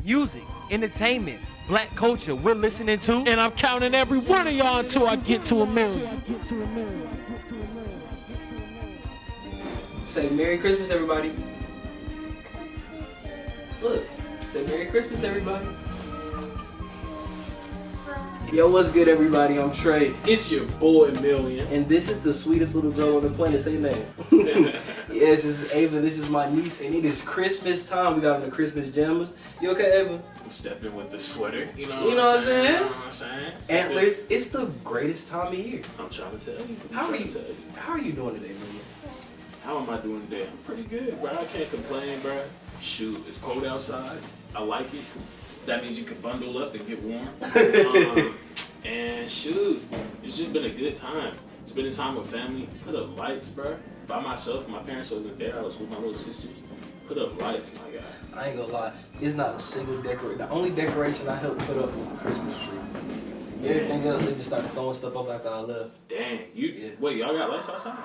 music, entertainment, black culture. We're listening to, and I'm counting every one of y'all until I get to 1 million. Say Merry Christmas, everybody. Look, say Merry Christmas, everybody. Yo, what's good, everybody? I'm Trey. It's your boy, Million. And this is the sweetest little girl on the planet. Say name. Yes, this is Ava. This is my niece, and it is Christmas time. We got the Christmas jammers. You okay, Ava? I'm stepping with the sweater. You know what I'm saying? You know what I'm saying? Antlers, it's the greatest time of year. I'm trying to tell you. How are you doing today, man? How am I doing today? I'm pretty good, bro. I can't complain, bro. Shoot, it's cold outside. I like it. That means you can bundle up and get warm. And shoot, it's just been a good time. Spending time with family. Put up lights, bro. By myself, my parents wasn't there. I was with my little sisters. Put up lights, my guy. I ain't gonna lie. It's not a single decoration. The only decoration I helped put up was the Christmas tree. Everything else, they just started throwing stuff up after I left. Dang, wait, y'all got lights outside?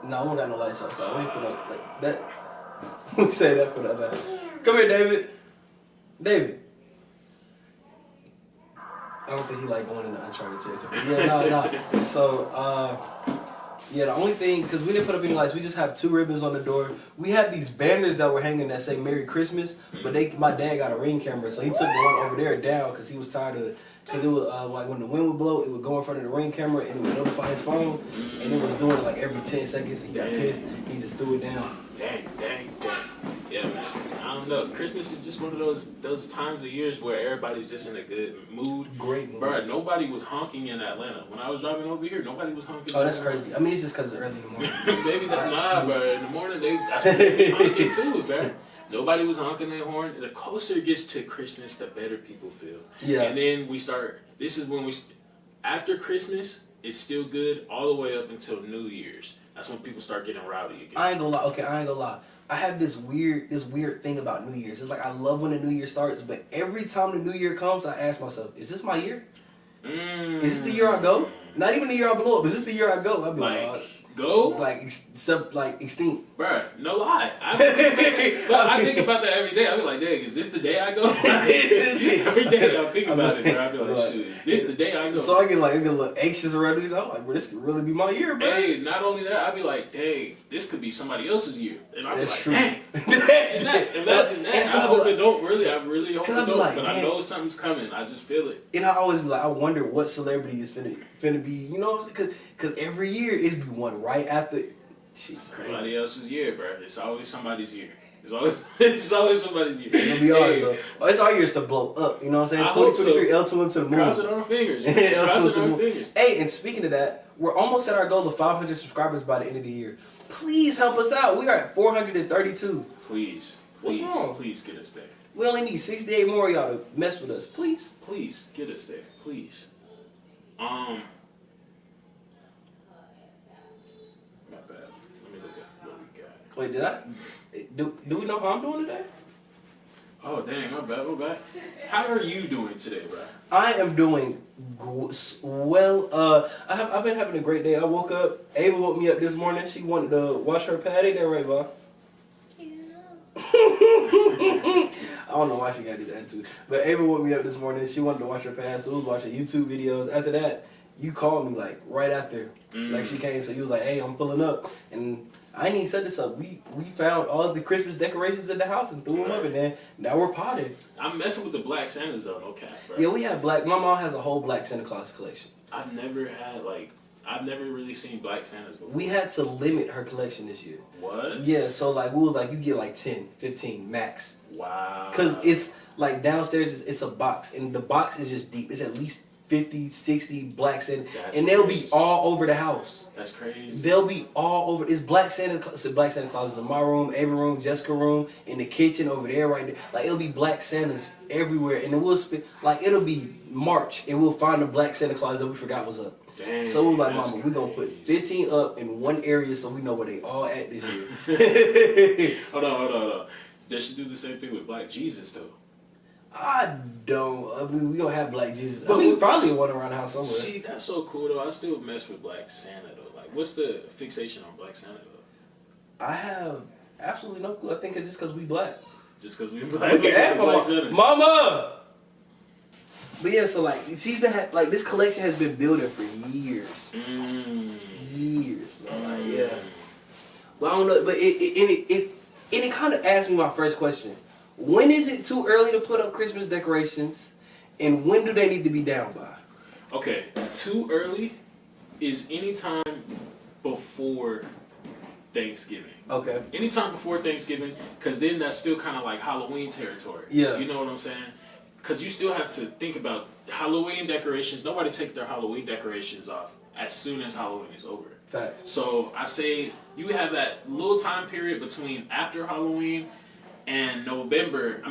No, we don't got no lights outside. We ain't put up like that. We say that for that. Come here, David. David. I don't think he like going into uncharted territory. Yeah, So, the only thing, because we didn't put up any lights, we just have 2 ribbons on the door. We had these banners that were hanging that say Merry Christmas, but my dad got a Ring camera, so he took the one over there down because he was tired of it. Because it was like when the wind would blow, it would go in front of the Ring camera and it would notify his phone, and it was doing it like every 10 seconds. He got pissed, he just threw it down. Dang. Yeah, man. I don't know. Christmas is just one of those times of years where everybody's just in a good mood. Great mood. Bro, nobody was honking in Atlanta. When I was driving over here, nobody was honking. Oh, that's crazy. I mean, it's just because it's early in the morning. Maybe that's not, bro. In the morning, that's when they be honking too, bro. Nobody was honking their horn. The closer it gets to Christmas, the better people feel. Yeah. And then we start, this is when after Christmas, it's still good all the way up until New Year's. That's when people start getting rowdy again. I ain't gonna lie. I have this weird thing about New Year's. It's like I love when the New Year starts, but every time the New Year comes, I ask myself, is this my year? Is this the year I go? Not even the year I blow up, is this the year I go? I'll be like go? Extinct. Bruh, no lie. I think about that every day. I be like, dang, is this the day I go? Every day I think about it, bro. I be like, shoot, is this the day I go? So I get a little anxious around these. I'm like, bro, this could really be my year, bro. Hey, not only that, I be like, dang, this could be somebody else's year. And I be like, true. Dang. Imagine that. I hope it don't really. I really hope it don't. Like, but I know something's coming. I just feel it. And I always be like, I wonder what celebrity is finna be, you know, because every year it's be one right after. She's crazy. Somebody else's year, bro. It's always somebody's year. It's always somebody's year. It'll be ours though. Well, it's our years to blow up. You know what I'm saying? 2023 L2M to the moon. Cross it on our fingers. Cross it on our fingers. Hey, and speaking of that, we're almost at our goal of 500 subscribers by the end of the year. Please help us out. We are at 432. Please get us there. We only need 68 more of y'all to mess with us. Please get us there. Please. Wait, did I? Do we know how I'm doing today? Oh, dang, my bad. How are you doing today, bro? I am doing well. I've been having a great day. I woke up. Ava woke me up this morning. She wanted to wash her pad. Ain't that right, Va? Yeah. I don't know why she got this attitude. But Ava woke me up this morning. She wanted to wash her pad, so we was watching YouTube videos. After that, you called me like right after. Like she came, so you was like, hey, I'm pulling up. And I didn't even set this up. We found all the Christmas decorations in the house and threw them up, and then now we're potted. I'm messing with the Black Santas though, no cap, bro. Yeah, we have black. My mom has a whole Black Santa Claus collection. I've never really seen Black Santas before. We had to limit her collection this year. What? Yeah, so like we was like, you get like 10, 15 max. Wow. Because it's like downstairs, it's a box, and the box is just deep. It's at least 50, 60 Black Santa, and they'll be all over the house. That's crazy. They'll be all over. It's Black Santa Clauses in my room, Ava room, Jessica room, in the kitchen over there, right there. Like it'll be Black Santas everywhere, and then it'll be March, and we'll find a Black Santa Claus that we forgot was up. Dang, so we're like, Mama, we're gonna put 15 up in one area so we know where they all at this year. Hold on. They should do the same thing with Black Jesus though. I don't. I mean, we don't have Black Jesus. But we probably one around the house somewhere. See, that's so cool though. I still mess with Black Santa though. Like, what's the fixation on Black Santa though? I have absolutely no clue. I think it's just because we Black. just because we black. We can ask Black Mama. But yeah, so like she's been like this collection has been building for years. Years. So like, yeah. But I don't know. But it kind of asked me my first question: when is it too early to put up Christmas decorations, and when do they need to be down by? Okay, too early is anytime before Thanksgiving. Okay. Anytime before Thanksgiving, because then that's still kind of like Halloween territory. Yeah. You know what I'm saying? Because you still have to think about Halloween decorations. Nobody take their Halloween decorations off as soon as Halloween is over. Facts. So I say you have that little time period between after Halloween and November.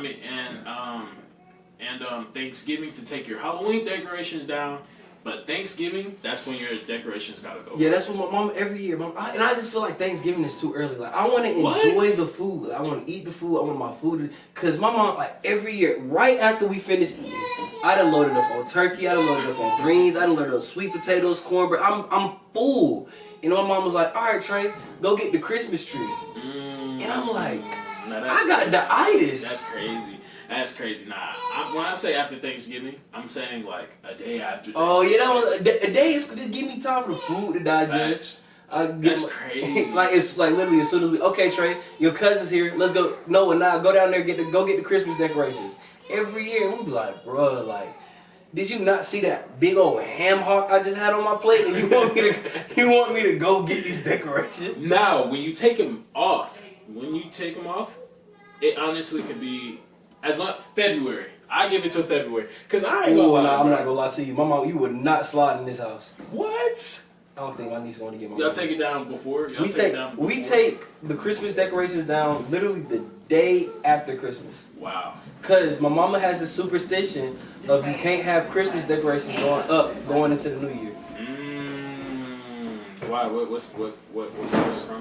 Thanksgiving to take your Halloween decorations down. But Thanksgiving, that's when your decorations gotta go. Yeah, that's what my mom every year. And I just feel like Thanksgiving is too early. Like I want to enjoy the food. I want to eat the food. I want my food. Cause my mom, like every year, right after we finish eating, I done loaded up on turkey. I done loaded up on greens. I done loaded up sweet potatoes, cornbread. I'm full. And my mom was like, "All right, Trey, go get the Christmas tree." And I'm like, I got the itis. That's crazy. That's crazy. Nah, when I say after Thanksgiving, I'm saying like a day after Thanksgiving. Oh, yeah, a day is just give me time for the food to digest. That's crazy. It's like literally as soon as okay, Trey, your cousin's here. Let's go. No, and now go down there and go get the Christmas decorations. Every year we be like, bro, like, did you not see that big old ham hock I just had on my plate? And you want me to go get these decorations? Now, when you take them off, it honestly could be. As long February, I give it till February, cause I ain't gonna lie. I'm not gonna lie to you, my mom. You would not slide in this house. What? I don't think my niece want to get my. Y'all take it down before. We take the Christmas decorations down literally the day after Christmas. Wow. Cause my mama has a superstition of you can't have Christmas decorations going into the new year. Why? What's from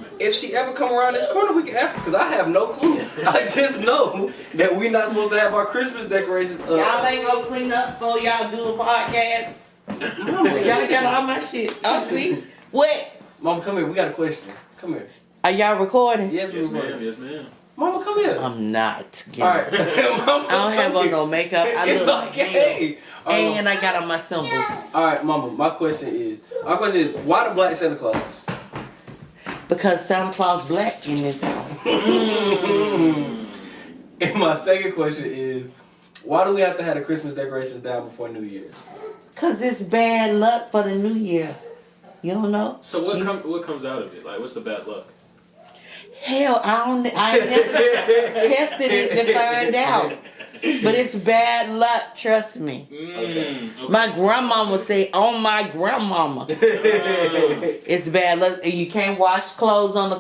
it? If she ever come around this corner, we can ask her, because I have no clue. I just know that we're not supposed to have our Christmas decorations up. Y'all ain't gonna clean up before y'all do a podcast? Y'all got all my shit. I see. What? Mama, come here. We got a question. Come here. Are y'all recording? Yes, yes we're ma'am. Yes, ma'am. Mama, come here. I'm not. All right. Mama, I don't have on no makeup. I it's look okay. like hell. And I got on my symbols. All right, Mama. My question is, why the black Santa Claus? Because Santa Claus black in this house. And my second question is, why do we have to have the Christmas decorations down before New Year's? Because it's bad luck for the new year. You don't know? So what comes out of it? Like, what's the bad luck? Hell, I never tested it to find out. But it's bad luck, trust me. Okay. My grandmama would say, "Oh my grandmama." It's bad luck. You can't wash clothes on the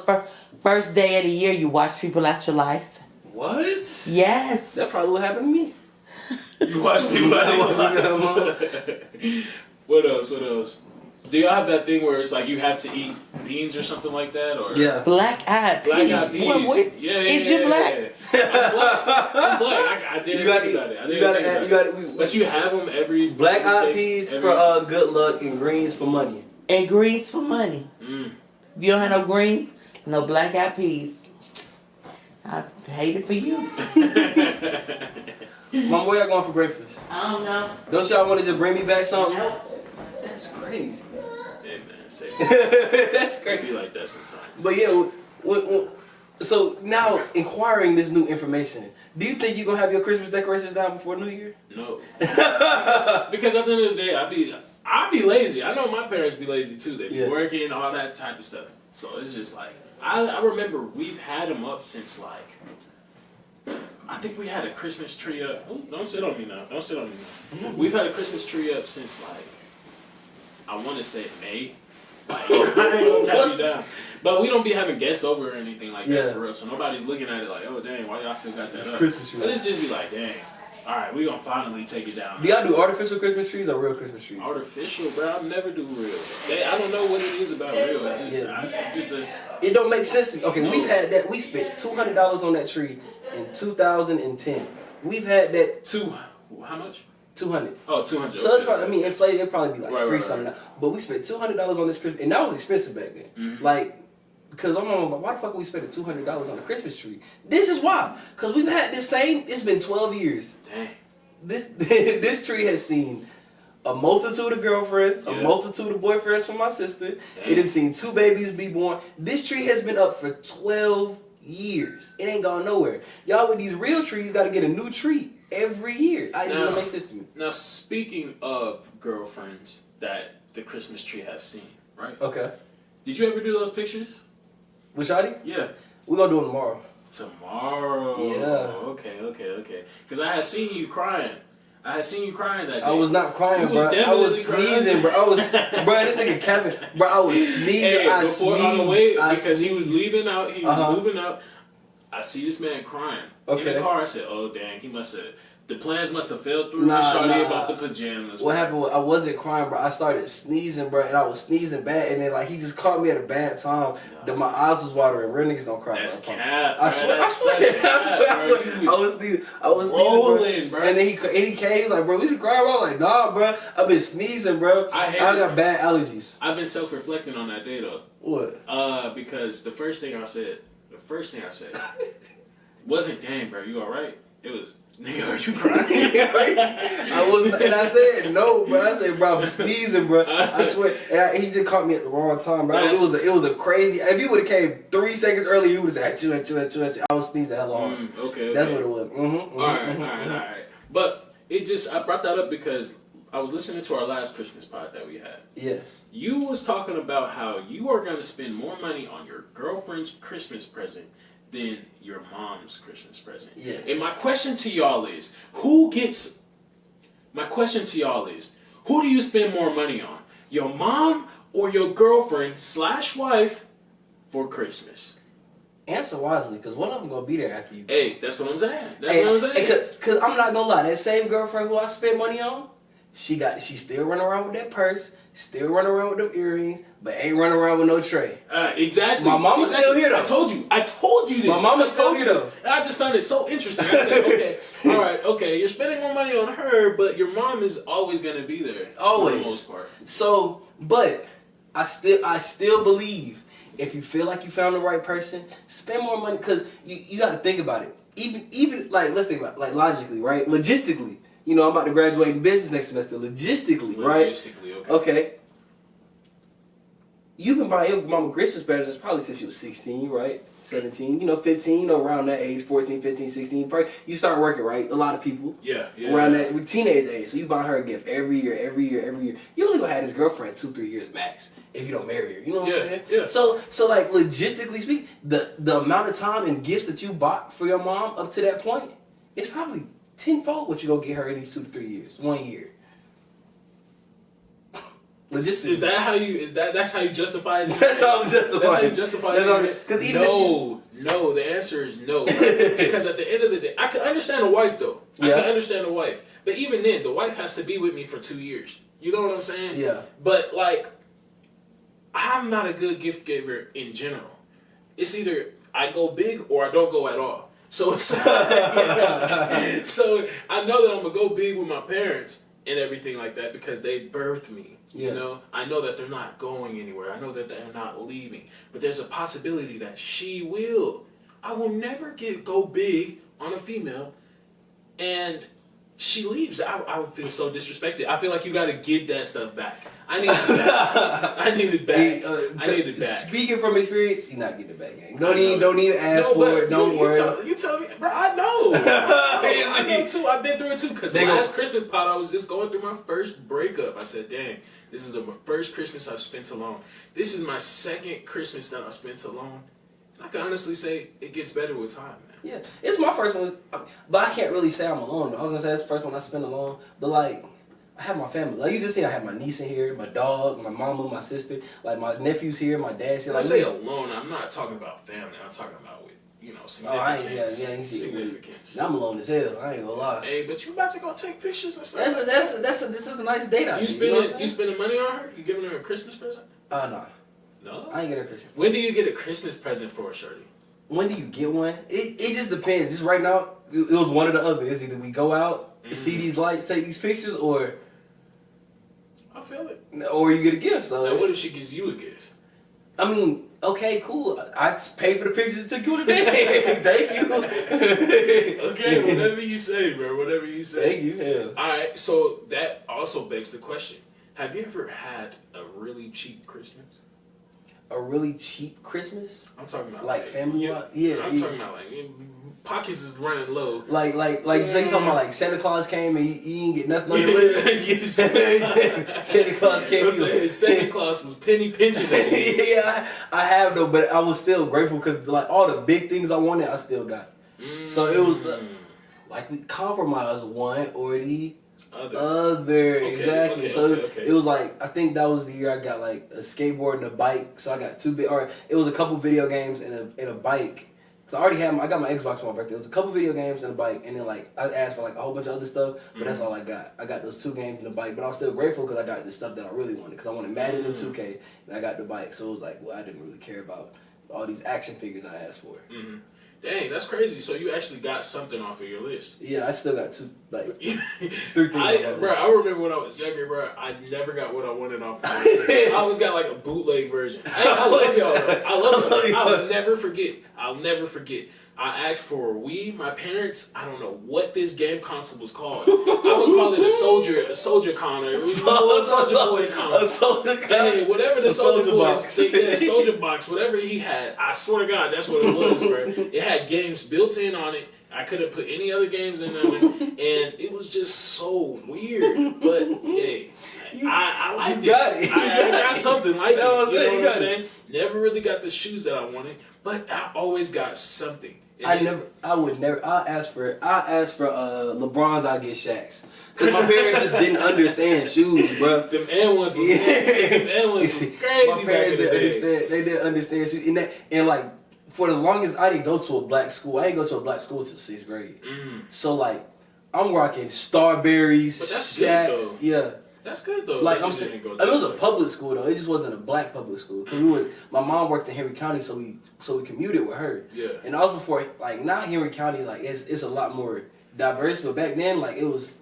first day of the year. You wash people out your life. What? Yes. That probably what happened to me. You watch people out of your life. What else? Do y'all have that thing where it's like you have to eat beans or something like that? Or Black eyed peas. Black eyed peas. What? Yeah, Is you black? Yeah. I'm black. I didn't think about it. But you have them every black eyed peas for good luck and greens for money. And greens for money. If you don't have no greens, no black eyed peas. I hate it for you. Mom, where y'all going for breakfast? I don't know. Don't y'all want to just bring me back something? Nope. That's crazy. Hey man, say That's it crazy. be like that sometimes. But yeah, so now inquiring this new information, do you think you're gonna have your Christmas decorations down before New Year? No. Because at the end of the day, I be lazy. I know my parents be lazy too. They be working, all that type of stuff. So it's just like I remember we've had them up since like I think we had a Christmas tree up. Oh, don't sit on me now. We've had a Christmas tree up since like I want to say May. Like, I ain't gonna catch you down. But we don't be having guests over or anything like that for real. So nobody's looking at it like, oh dang, why y'all still got that up? Christmas tree. But it's just be like, dang. Alright, we gonna finally take it down. Do y'all do artificial Christmas trees or real Christmas trees? Artificial, bro. I never do real. I don't know what it is about real. It don't make sense to me. Okay, we've had that. We spent $200 on that tree in 2010. We've had that. How much? 200. Oh, 200. So it's probably, inflated, it'd probably be like right, $3 something. But we spent $200 on this Christmas, and that was expensive back then. Like, Because my mom was like, why the fuck are we spending $200 on a Christmas tree? This is why. Because we've had this same, it's been 12 years. Dang. This tree has seen a multitude of girlfriends, a multitude of boyfriends from my sister. Dang. It has seen 2 babies be born. This tree has been up for 12 years. It ain't gone nowhere. Y'all with these real trees got to get a new tree every year. It doesn't make sense to me. Now, speaking of girlfriends that the Christmas tree have seen, right? Okay. Did you ever do those pictures? With Shadi? Yeah. We're going to do them tomorrow. Tomorrow? Yeah. Okay. Because I had seen you crying. That day. I was not crying, bro. I was sneezing, bro. This nigga Kevin, bro, I was sneezing. Hey, I before sneezed. on the way, because sneezed. he was leaving out, he was moving out. I see this man crying in the car. I said, "Oh dang, the plans must have fell through." Shawty about the pajamas. What happened was I wasn't crying, bro. I started sneezing, bro, and I was sneezing bad, and then like he just caught me at a bad time. My eyes was watering. Real niggas don't cry. That's bro. cap. I swear. I was sneezing. I was rolling, bro. And then he came. He was like, "Bro, we should cry." Bro, I was like, "Nah, bro. I've been sneezing, bro. I got bad allergies." I've been self-reflecting on that day though. What? Because the first thing I said wasn't, "Dang, bro, you all right?" It was, "Nigga, are you crying?" I was, and I said no, bro. I said, "Bro, I'm sneezing, bro." I swear. And he just caught me at the wrong time, bro. It was a crazy. If he would have came 3 seconds earlier, he would have said, "Achoo." I was sneezing hella hard. Okay. That's what it was. All right. But I brought that up because I was listening to our last Christmas pod that we had. Yes. You was talking about how you are going to spend more money on your girlfriend's Christmas present than your mom's Christmas present. Yes. And my question to y'all is, who do you spend more money on? Your mom or your girlfriend/wife for Christmas? Answer wisely, because one of them gonna be there after you. Hey, that's what I'm saying. Because I'm not gonna lie, that same girlfriend who I spent money on, she still running around with that purse, still running around with them earrings, but ain't running around with no Trey. Exactly. My mama's still here though. I told you this. My mama's still here though. And I just found it so interesting. I said, okay, all right, okay, you're spending more money on her, but your mom is always gonna be there. Always. For the most part. So, but I still believe if you feel like you found the right person, spend more money, because you got to think about it. Even like, let's think about it, like logically, right? Logistically. You know, I'm about to graduate in business next semester. Logistically, right? Logistically, okay. You've been buying your mama Christmas presents probably since you was 16, right? 17, 15, around that age, 14, 15, 16. You start working, right? A lot of people. Yeah. Around that, with teenage age. So you buy her a gift every year. You only gonna have this girlfriend 2-3 years max if you don't marry her. You know what I'm saying? Yeah. So like logistically speaking, the amount of time and gifts that you bought for your mom up to that point, it's probably tenfold what you gonna get her in these 2 to 3 years, 1 year. Is that how you? That's how you justify it? That's how I'm justifying. That's how you justify it. Because even no. The answer is no. Because at the end of the day, I can understand a wife though. I can understand a wife, but even then, the wife has to be with me for 2 years. You know what I'm saying? Yeah. But like, I'm not a good gift giver in general. It's either I go big or I don't go at all. So it's so I know that I'm gonna go big with my parents and everything like that because they birthed me. Yeah. You know, I know that they're not going anywhere. I know that they're not leaving. But there's a possibility that she will. I will never go big on a female and she leaves. I would feel so disrespected. I feel like you got to give that stuff back. I need it back. I need it back. Speaking from experience, you're not getting it back, gang. Don't even ask for it. Don't worry. You tell me, bro. I know. I know too. I've been through it too. Because last Christmas pot, I was just going through my first breakup. I said, "Dang, this is the first Christmas I've spent alone. This is my second Christmas that I've spent alone." And I can honestly say it gets better with time, man. Yeah, it's my first one, but I can't really say I'm alone. I was gonna say it's the first one I spent alone, but like I have my family. Like you just see, I have my niece in here, my dog, my mama, my sister, like my nephew's here, my dad's here. When like I say alone, I'm not talking about family. I'm talking about with significance. Significance. I'm alone as hell. I ain't gonna lie. Hey, but you about to go take pictures and stuff. This is a nice date out. You spending money on her? You giving her a Christmas present? No. No. I ain't get a Christmas. When do you get a Christmas present for a shorty? When do you get one? It just depends. Just right now, it was one or the other. It's either we go out, see these lights, take these pictures, or I feel it. Or you get a gift. So now, what if she gives you a gift? I mean, Okay, cool. I paid for the pictures and took you today. Thank you. Okay, whatever you say, bro. Whatever you say. Thank you. Yeah. All right, so that also begs the question: have you ever had a really cheap Christmas? A really cheap Christmas? I'm talking about like family. Yeah, Yeah. I'm talking about like pockets is running low. Like you say, you talking about like Santa Claus came and he didn't get nothing on the list. Santa Claus came. I'm saying Santa Claus was penny pinching at me. Yeah, I have though, but I was still grateful because like all the big things I wanted, I still got. So it was like we compromised one or the other. Exactly. It was like I think that was the year I got like a skateboard and a bike. So I got two big, or it was a couple video games and a bike. So I got my Xbox for my birthday. It was a couple video games and a bike, and then like I asked for like a whole bunch of other stuff, but that's all I got. I got those 2 games and a bike, but I was still grateful because I got the stuff that I really wanted. Because I wanted Madden and 2K, and I got the bike. So it was like, well, I didn't really care about all these action figures I asked for. Mm-hmm. Dang, that's crazy. So you actually got something off of your list. Yeah, I still got 3 things. I remember when I was younger, bro, I never got what I wanted off of it. I always got like a bootleg version. I love y'all, bro. I love y'all. I'll never forget. I asked for a Wii. My parents, I don't know what this game console was called. I would call it a soldier con, or a soldier boy con. A soldier con. Hey, whatever the soldier boys, box. soldier box, whatever he had. I swear to God, that's what it was, bro. It had games built in on it. I couldn't put any other games in there, and it was just so weird. But hey, I liked it. I got something like it. You know what I'm saying? Never really got the shoes that I wanted, but I always got something. I asked for LeBron's, I get Shaq's. Cause my parents just didn't understand shoes, bro. Them N ones was crazy. My parents didn't understand. They didn't understand shoes, and like for the longest, I didn't go to a black school. I didn't go to a black school until 6th grade. So like, I'm rocking Starberries, but that's Shaq's. Good, yeah. That's good though. Like I'm saying, it was a public school though. It just wasn't a black public school. Cause my mom worked in Henry County, so we commuted with her. Yeah. And I was before, like now Henry County, like it's a lot more diverse. But back then, like it was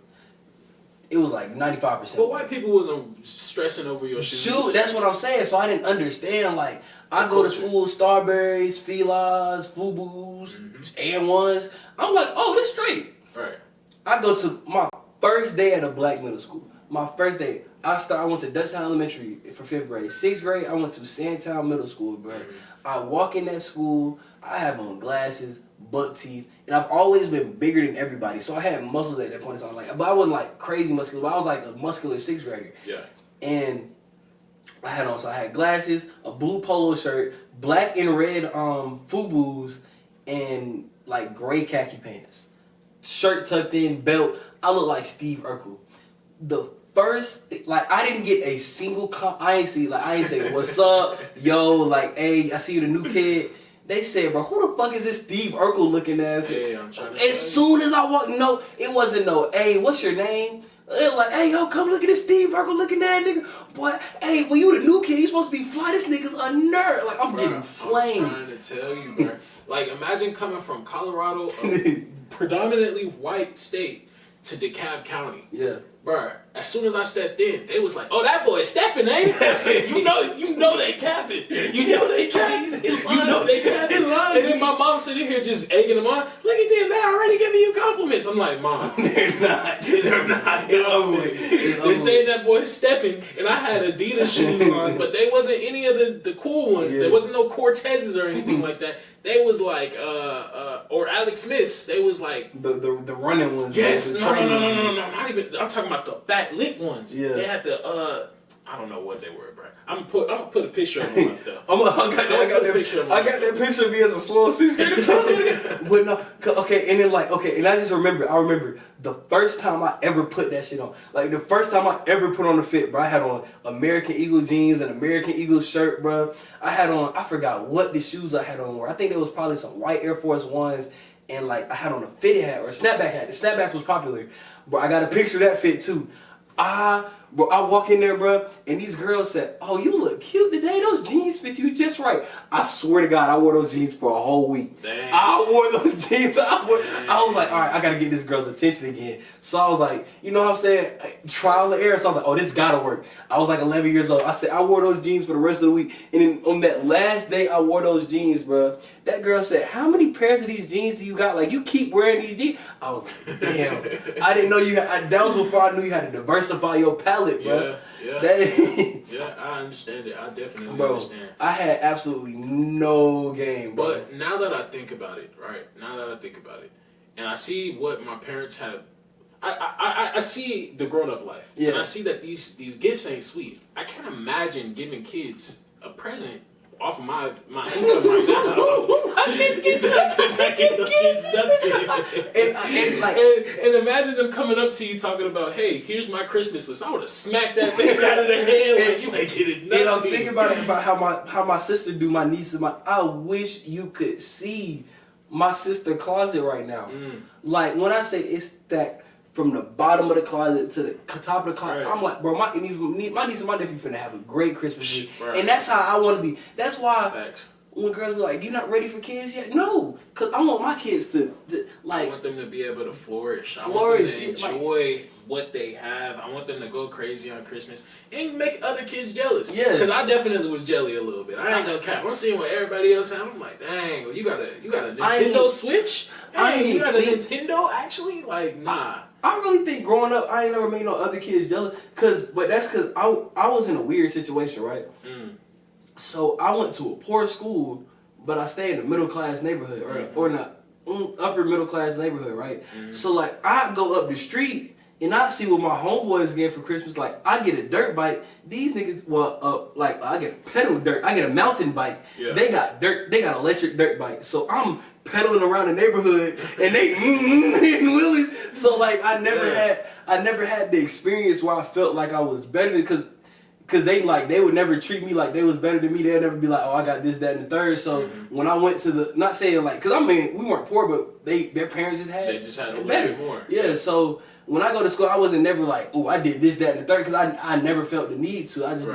like 95%. But white people wasn't stressing over your shoes. Shoot, that's what I'm saying. So I didn't understand. Like I go to school, Starberries, Fila's, Fubu's, A1s. I'm like, oh, this straight. Right. I go to my first day at a black middle school. My first day, I went to Dutchtown Elementary for 5th grade. 6th grade, I went to Sandtown Middle School, bro. I walk in that school, I have on glasses, buck teeth, and I've always been bigger than everybody. So I had muscles at that point in time. Like, but I wasn't like crazy muscular, but I was like a muscular 6th grader. Yeah. And I had glasses, a blue polo shirt, black and red Fubu's, and like gray khaki pants. Shirt tucked in, belt. I look like Steve Urkel. The first, like, I didn't get a single I ain't say, what's up, yo, like, hey, I see you the new kid. They said, bro, who the fuck is this Steve Urkel looking ass? Hey, I'm trying to as soon as I walked, no, it wasn't no, hey, what's your name? They're like, hey, yo, come look at this Steve Urkel looking ass nigga. Boy, hey, when you the new kid, you supposed to be fly. This nigga's a nerd. Like, I'm getting flamed. I'm trying to tell you, bro. Like, imagine coming from Colorado, a predominantly white state, to DeKalb County. Yeah. Bruh, as soon as I stepped in, they was like, oh, that boy is stepping, ain't he? I said, you know they capping. You know they capping. And then my mom sitting here just egging them on. Look at them, they're already giving you compliments. I'm like, Mom, they're not. They're saying that boy's stepping, and I had Adidas shoes on, but they wasn't any of the cool ones. Yeah. There wasn't no Cortezes or anything like that. They was like, or Alex Smiths. They was like the running ones. Yes, no, not even. I'm talking about the fat lip ones. Yeah. They had the I don't know what they were, bro. I'm gonna put a picture of them up there. I got that picture of me as a slow 6th grader. But no, okay, and then and I just remember the first time I ever put that shit on. Like the first time I ever put on the fit, bro. I had on American Eagle jeans and American Eagle shirt, bro. I forgot what the shoes I had on were. I think there was probably some white Air Force Ones, and like I had on a fitted hat or a snapback hat. The snapback was popular, but I got a picture of that fit too. I Bro, I walk in there, bro, and these girls said, "Oh, you look cute today. Those jeans fit you just right." I swear to God, I wore those jeans for a whole week. Dang. I wore those jeans. I was like, all right, I gotta get this girl's attention again. So I was like, you know what I'm saying? Trial and error. So I was like, oh, this gotta work. I was like 11 years old. I said, I wore those jeans for the rest of the week. And then on that last day I wore those jeans, bro, that girl said, how many pairs of these jeans do you got? Like, you keep wearing these jeans? I was like, damn. I didn't know you had, that was before I knew you had to diversify your palette, bro. Yeah, I understand it. I definitely understand. I had absolutely no game, bro. But now that I think about it, right? Now that I think about it, and I see what my parents have, I see the grown up life, and I see that these gifts ain't sweet. I can't imagine giving kids a present off of my income right now. I couldn't get the kids nothing. And imagine them coming up to you talking about, hey, here's my Christmas list. I would have smacked that thing out of their hand like you ain't getting nothing. And I'm thinking about it, about how my sister do, my niece and I wish you could see my sister's closet right now. Like, when I say it's stacked from the bottom of the closet to the top of the closet, I'm like, bro, my niece and my nephew finna have a great Christmas week. And that's how I want to be. That's why when girls be like, you not ready for kids yet? No, because I want my kids to like... I want them to be able to flourish. I want them to enjoy what they have. I want them to go crazy on Christmas and make other kids jealous. Yes. Because I definitely was jelly a little bit. I ain't gonna cap. I'm seeing what everybody else had. I'm like, dang, well, you got a Nintendo Switch? You got a Nintendo actually? Like, nah. I really think growing up, I ain't never made no other kids jealous. But that's because I was in a weird situation, right? So I went to a poor school, but I stayed in a middle class neighborhood, or in a upper middle class neighborhood, right? So like, I go up the street and I see what my homeboys get for Christmas. Like, I get a dirt bike. These niggas, like, I get a pedal dirt. I get a mountain bike. Yeah. They got electric dirt bikes. So I'm pedaling around the neighborhood and they hitting wheelies. So like, I never had the experience where I felt like I was better because they would never treat me like they was better than me. They'd never be like, oh, I got this, that, and the third. So when I went to not saying like, because I mean, we weren't poor, but their parents just had a little better. bit more. Yeah, so when I go to school, I wasn't never like, oh, I did this, that, and the third, because I never felt the need to. I just be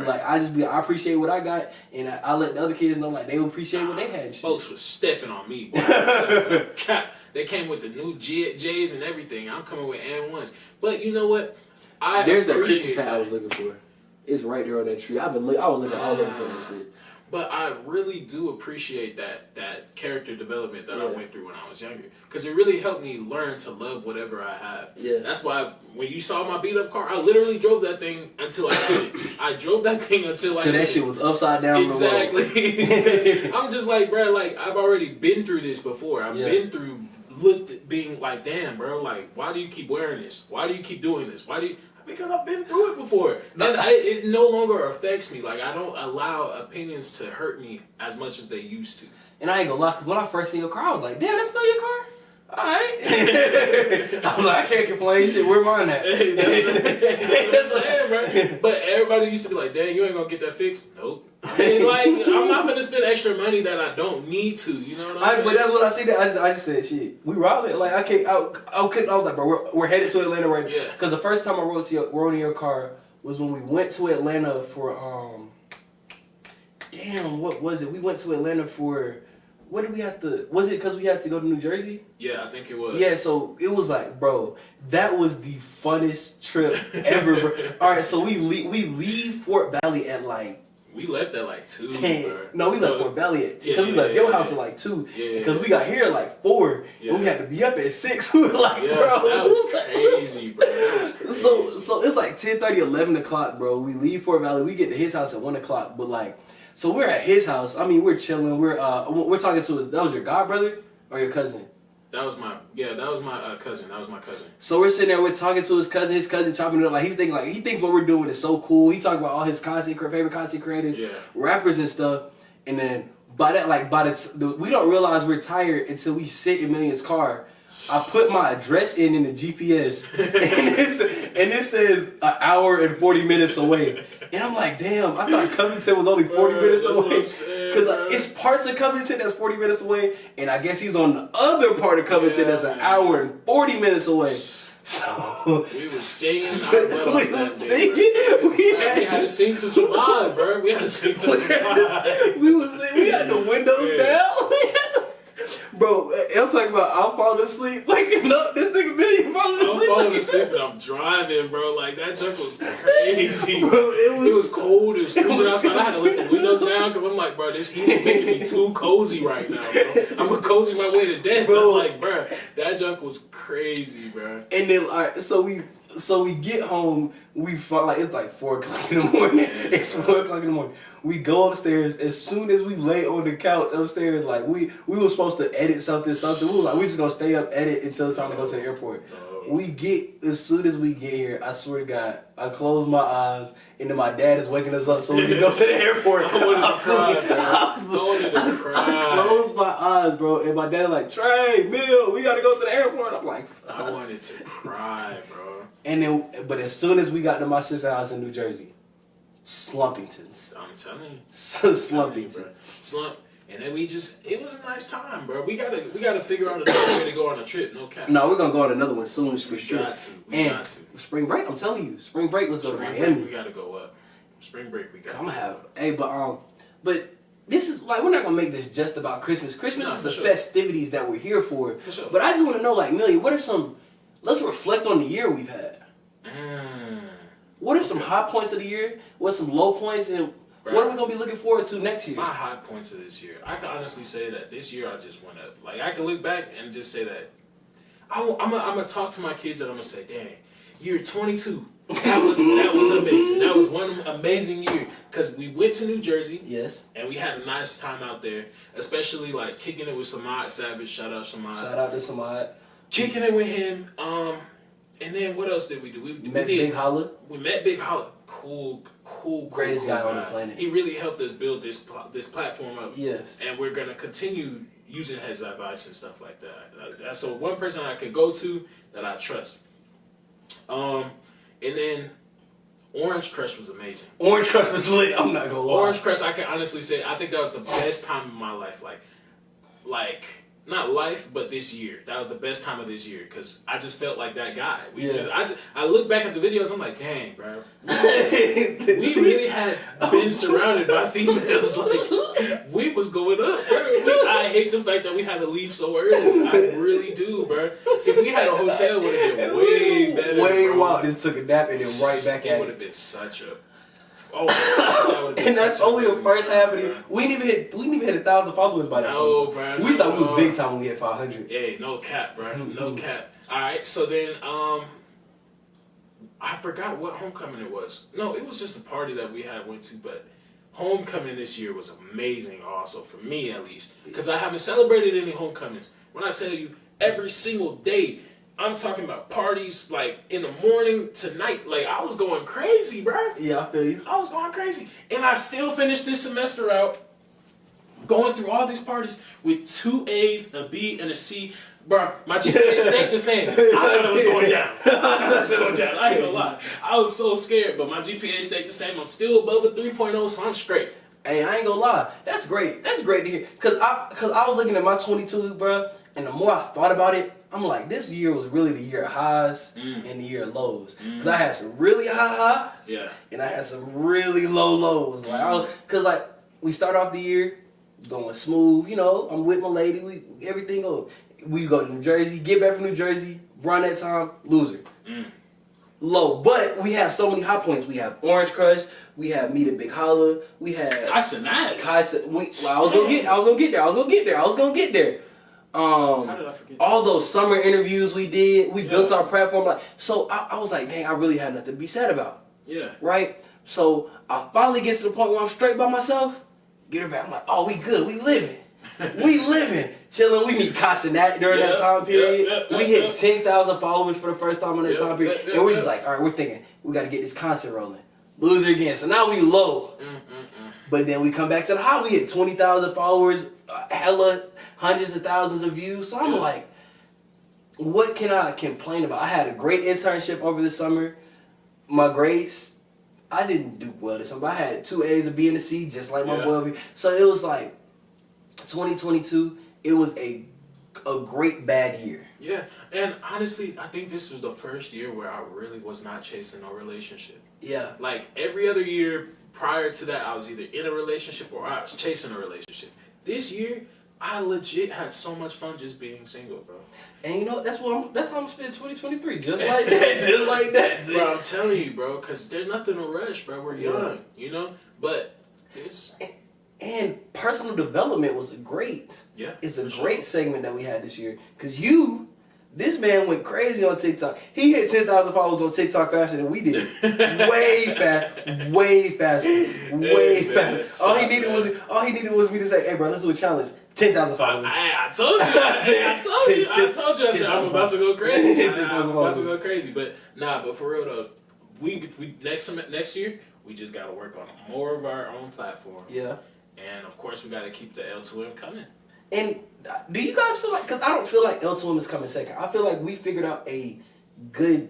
like, I appreciate what I got, and I let the other kids know like they would appreciate what they had. Folks was stepping on me, boy. They came with the new J's and everything. I'm coming with N1s. But you know what? There's that Christmas hat I was looking for. It's right there on that tree. I was looking all over for that shit. But I really do appreciate that character development that I went through when I was younger. Because it really helped me learn to love whatever I have. Yeah. That's why when you saw my beat up car, I literally drove that thing until I couldn't. I drove that thing until I couldn't. So that shit was upside down. Exactly. I'm just like, bro, like, I've already been through this before. I've been through being like, damn, bro, like, why do you keep wearing this? Why do you keep doing this? Because I've been through it before. And it no longer affects me. Like, I don't allow opinions to hurt me as much as they used to. And I ain't gonna lie, because when I first seen your car, I was like, damn, that's not your car? Alright. I was like, I can't complain, shit, where mine at? That's what I'm saying, bro. But everybody used to be like, dang, you ain't gonna get that fixed? Nope. I mean, like, I'm not gonna spend extra money that I don't need to, you know what I'm saying? But that's what I see. I just said, shit, we rolling. Like, I was like, bro, we're headed to Atlanta right now. Yeah. Because the first time I rode in your car was when we went to Atlanta for, what was it? We went to Atlanta for, what did we have to, was it because we had to go to New Jersey? Yeah, I think it was. Yeah, so it was like, bro, that was the funnest trip ever, bro. All right, so we leave Fort Valley at like, we left at like 2. 10. Bro. No, we left Fort Valley at 10. Because we left your house at like 2. Because we got here at like 4. And we had to be up at 6. We were like, bro. That was crazy, bro. That was crazy. So it's like 10:30, 11 o'clock, bro. We leave Fort Valley. We get to his house at 1 o'clock. But like, so we're at his house. I mean, we're chilling. We're talking to that was your godbrother or your cousin? That was my cousin. That was my cousin. So we're sitting there, we're talking to his cousin chopping it up. Like, he thinks what we're doing is so cool. He talking about all his favorite content creators, rappers and stuff. And then we don't realize we're tired until we sit in Million's car. I put my address in the GPS, and it says an hour and 40 minutes away. And I'm like, damn, I thought Covington was only 40 minutes away. Because it's parts of Covington that's 40 minutes away, and I guess he's on the other part of Covington that's an hour and 40 minutes away. So we was singing. we was singing. We had to sing to survive, bro. We had to sing to survive. we had the windows down. Bro, I'm talking about I'm falling asleep, waking up. This nigga Billy falling asleep. I'm falling asleep and I'm driving, bro. Like that junk was crazy, Bro, it was cold. It was freezing outside. I had to let the windows down because I'm like, bro, this heat is making me too cozy right now, bro. I'm gonna cozy my way to death. Bro. I'm like, bro, that junk was crazy, bro. And then, all right, so we get home. We find like it's like 4 o'clock in the morning. It's 4 o'clock in the morning. We go upstairs. As soon as we lay on the couch upstairs, like we were supposed to edit something. We were like, we just gonna stay up, edit until it's time to go to the airport. As soon as we get here, I swear to God, I close my eyes, and then my dad is waking us up so we can go to the airport. I wanted to cry, bro. I wanted to cry. I closed my eyes, bro, and my dad is like, Trey, Mill, we gotta go to the airport. I'm like, I wanted to cry, bro. And then, but as soon as we got to my sister's house in New Jersey, Slumpingtons. I'm telling you. Slumpington. Slump. And then it was a nice time, bro. We gotta figure out another way to go on a trip, no cap. No, we're gonna go on another one soon for sure. We got to. Spring break, I'm telling you. Spring break, let's go to Spring Miami. break, we gotta go up. Spring break, we got. I'm gonna have, but this is, like, we're not gonna make this just about Christmas. Christmas is the festivities that we're here for. For sure. But I just wanna know, like, Millie, let's reflect on the year we've had. What are some high points of the year? What's some low points? And what are we going to be looking forward to next year? My high points of this year. I can honestly say that this year I just want to, like, I can look back and just say that I'm going to talk to my kids and I'm going to say, dang, year 22. That was amazing. That was one amazing year because we went to New Jersey. Yes. And we had a nice time out there, especially like kicking it with Samad Savage. Shout out Samad. Shout out to Samad. Kicking it with him. And then what else did we do? We met Big Holla. We met Big Holla. Cool. Greatest guy on the planet. He really helped us build this platform up. Yes. And we're gonna continue using his advice and stuff like that. That's so one person I could go to that I trust. And then Orange Crush was amazing. Orange Crush was lit. I'm not gonna lie. Orange Crush, I can honestly say, I think that was the best time of my life. Like. Not life, but this year. That was the best time of this year because I just felt like that guy. I look back at the videos. I'm like, dang, bro, we really had been surrounded by females. Like we was going up. Bro. I hate the fact that we had to leave so early. I really do, bro. If we had a hotel, it would have been way better. Way wild. Just took a nap and then right back at it. It would have been such a. Oh, that would have been. And that's only the first half of the year. We didn't even hit 1,000 followers by that point. Bro. We thought we was big time when we hit 500. Hey, no cap, bro. No cap. All right, so then I forgot what homecoming it was. No, it was just a party that we went to, but homecoming this year was amazing also, for me at least, because I haven't celebrated any homecomings. When I tell you, every single day, I'm talking about parties, like, in the morning to night. Like, I was going crazy, bro. Yeah, I feel you. I was going crazy. And I still finished this semester out going through all these parties with 2 A's, a B, and a C. Bro, my GPA stayed the same. I thought it was going down. I ain't gonna lie. I was so scared, but my GPA stayed the same. I'm still above a 3.0, so I'm straight. Hey, I ain't gonna lie. That's great. That's great to hear. Cause I was looking at my 22, bro, and the more I thought about it, I'm like, this year was really the year of highs and the year of lows. Cause I had some really high highs, and I had some really low lows. Like, we start off the year going smooth. You know, I'm with my lady. Everything goes. We go to New Jersey, get back from New Jersey, run that time, loser. Low, but we have so many high points. We have Orange Crush. We have Meet at Big Holla. We have Kaisa Nats. I was gonna get there. How did I forget? All those summer interviews we did, we built our platform. Like, so I was like, dang, I really had nothing to be sad about. Yeah. Right. So I finally get to the point where I'm straight by myself. Get her back. I'm like, oh, we good. We living. Chilling. We meet Kaisa Nat during that time period. We hit 10,000 followers for the first time in that time period. And we're just like, all right, we're thinking, we got to get this content rolling. Loser again. So now we low. But then we come back to the high. We hit 20,000 followers, hella hundreds of thousands of views. So I'm like, what can I complain about? I had a great internship over the summer. My grades, I didn't do well this summer. I had 2 A's, a B, and a C, just like my boy over here. So it was like 2022, it was a great bad year. Yeah, and honestly, I think this was the first year where I really was not chasing a relationship. Yeah. Like every other year prior to that, I was either in a relationship or I was chasing a relationship. This year, I legit had so much fun just being single, bro. And you know, that's how I'm gonna spend 2023. Just like that. Just like that. G. Bro, I'm telling you, bro, because there's nothing to rush, bro. We're young, you know? But it's... And personal development was great. Yeah. It's a great segment that we had this year. Because this man went crazy on TikTok. He hit 10,000 followers on TikTok faster than we did. Way faster. All he needed was me to say, hey bro, let's do a challenge. 10,000 followers. I told you. I told you. I said I'm about to go crazy. I'm about to go crazy. But but for real though, we next year we just gotta work on more of our own platform. Yeah. And of course we gotta keep the L2M coming. And do you guys feel like? Because I don't feel like L2M is coming second. I feel like we figured out a good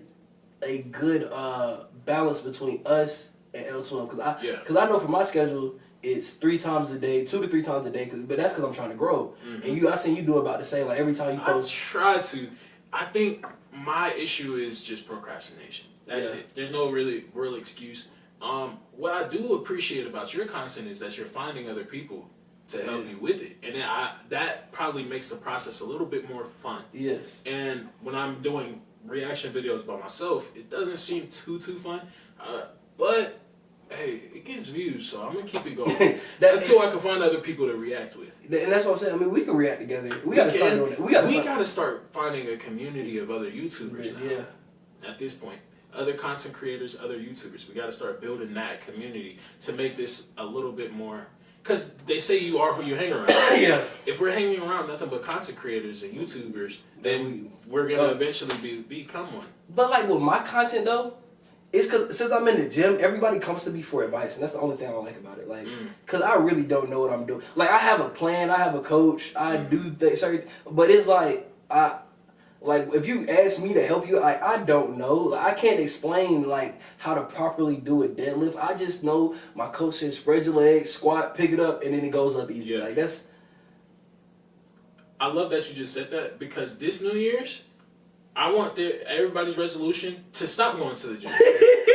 balance between us and L2M. Because I know for my schedule, it's 3 times a day, 2 to 3 times a day. But that's because I'm trying to grow. Mm-hmm. And I seen you do about the same. Like every time you post. I try to. I think my issue is just procrastination. That's it. There's no real excuse. What I do appreciate about your content is that you're finding other people to help you with it, and then that probably makes the process a little bit more fun. Yes. And when I'm doing reaction videos by myself, it doesn't seem too fun, but hey, it gets views, so I'm gonna keep it going until I can find other people to react with. And that's what I'm saying. I mean, we can react together. We gotta start doing it. We gotta start finding a community of other YouTubers. Yeah. At this point. Other content creators, other YouTubers. We got to start building that community to make this a little bit more... Because they say you are who you hang around. Yeah. If we're hanging around nothing but content creators and YouTubers, then we're going to eventually become one. But like with my content though, it's because since I'm in the gym, everybody comes to me for advice. And that's the only thing I like about it. Like, because I really don't know what I'm doing. Like, I have a plan. I have a coach. I do things. But it's like, like, if you ask me to help you, like, I don't know. Like, I can't explain, like, how to properly do a deadlift. I just know my coach says spread your legs, squat, pick it up, and then it goes up easy. Yeah. Like, that's... I love that you just said that, because this New Year's, I want everybody's resolution to stop going to the gym.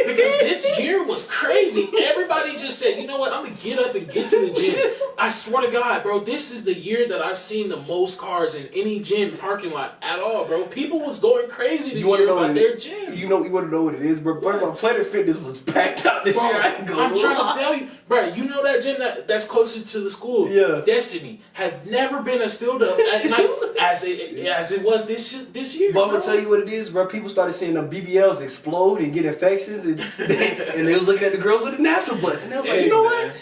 Because this year was crazy. Everybody just said, you know what, I'm going to get up and get to the gym. I swear to God, bro, this is the year that I've seen the most cars in any gym parking lot at all, bro. People was going crazy this year about their gym. You want to know what it is, bro? Planet Fitness was packed out this year. I'm trying to tell you, bro, you know that gym that's closest to the school? Yeah. Destiny has never been as filled up at night as it was this year. But I'm going to tell you what it is, bro. People started seeing them BBLs explode and get infections, and they were looking at the girls with the natural butts, and they was like, you know what?